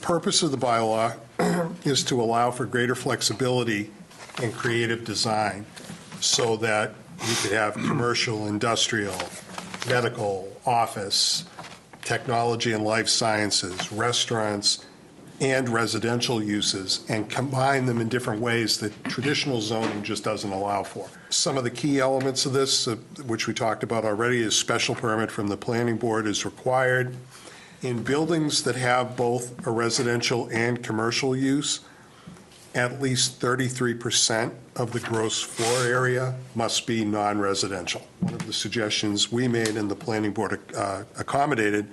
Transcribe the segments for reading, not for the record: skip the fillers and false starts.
Purpose of the bylaw is to allow for greater flexibility in creative design so that you could have commercial, industrial, medical, office, technology and life sciences, restaurants, and residential uses, and combine them in different ways that traditional zoning just doesn't allow for. Some of the key elements of this, which we talked about already, is special permit from the planning board is required. In buildings that have both a residential and commercial use, at least 33% of the gross floor area must be non-residential. One of the suggestions we made and the planning board accommodated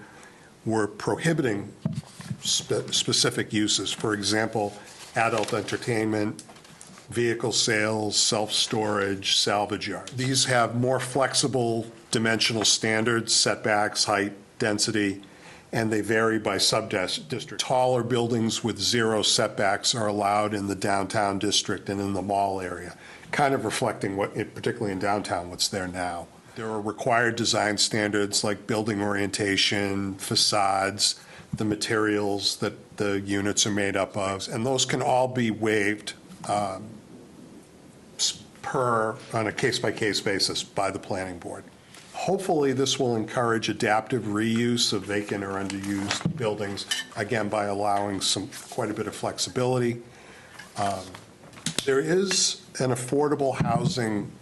were prohibiting specific uses. For example, adult entertainment, vehicle sales, self-storage, salvage yard. These have more flexible dimensional standards, setbacks, height, density, and they vary by sub-district. Taller buildings with zero setbacks are allowed in the downtown district and in the mall area, kind of reflecting what, particularly in downtown, what's there now. There are required design standards like building orientation, facades, the materials that the units are made up of, and those can all be waived on a case-by-case basis by the planning board. Hopefully, this will encourage adaptive reuse of vacant or underused buildings, again, by allowing quite a bit of flexibility. There is an affordable housing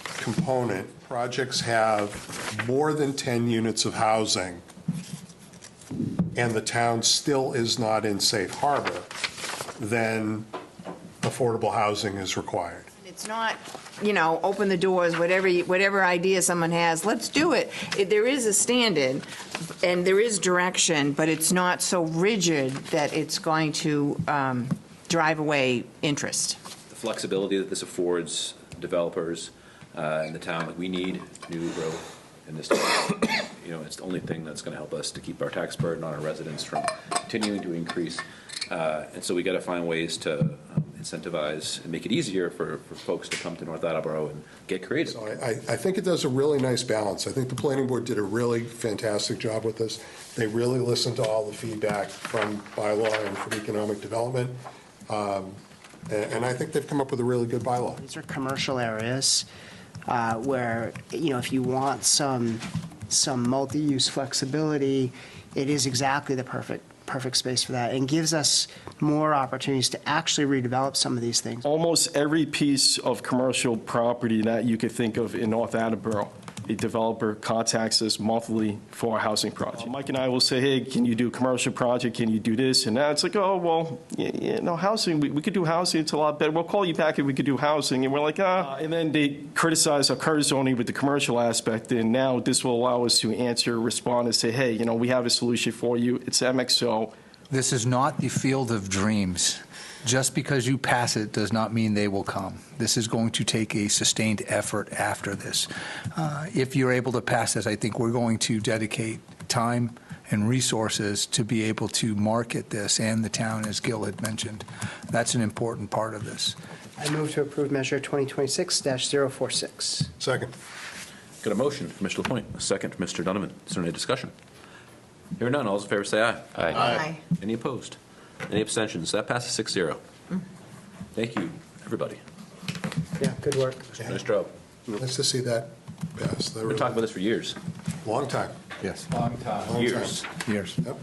component. Projects have more than 10 units of housing, and the town still is not in safe harbor, then affordable housing is required. It's not, open the doors, whatever idea someone has, let's do it. There is a standard and there is direction, but it's not so rigid that it's going to drive away interest. The flexibility that this affords developers in the town, like we need new growth in this town. It's the only thing that's going to help us to keep our tax burden on our residents from continuing to increase. And so we got to find ways to incentivize and make it easier for folks to come to North Attleboro and get creative. So I think it does a really nice balance. I think the planning board did a really fantastic job with this. They really listened to all the feedback from bylaw and from economic development. And I think they've come up with a really good bylaw. These are commercial areas where, if you want some multi-use flexibility, it is exactly the perfect space for that, and gives us more opportunities to actually redevelop some of these things. Almost every piece of commercial property that you could think of in North Attleboro, a developer contacts us monthly for a housing project. Mike and I will say, hey, can you do a commercial project? Can you do this and that? It's like, oh, well, housing, we could do housing. It's a lot better. We'll call you back if we could do housing. And we're like, And then they criticize our current zoning with the commercial aspect. And now this will allow us to answer, respond, and say, hey, we have a solution for you. It's MXO. This is not the field of dreams. Just because you pass it does not mean they will come. This is going to take a sustained effort after this. If you're able to pass this, I think we're going to dedicate time and resources to be able to market this, and the town, as Gil had mentioned. That's an important part of this. I move to approve Measure 2026-046. Second. Got a motion from Mr. LaPointe, a second from Mr. Donovan. Is there any discussion? Hearing none, all those in favor say aye. Aye. Any opposed? Any abstentions? That passes 6-0. Thank you, everybody. Yeah, good work. Nice job. Nice to see that pass. We've been talking about this for years. Long time. Yes. Long Years. time. Yep.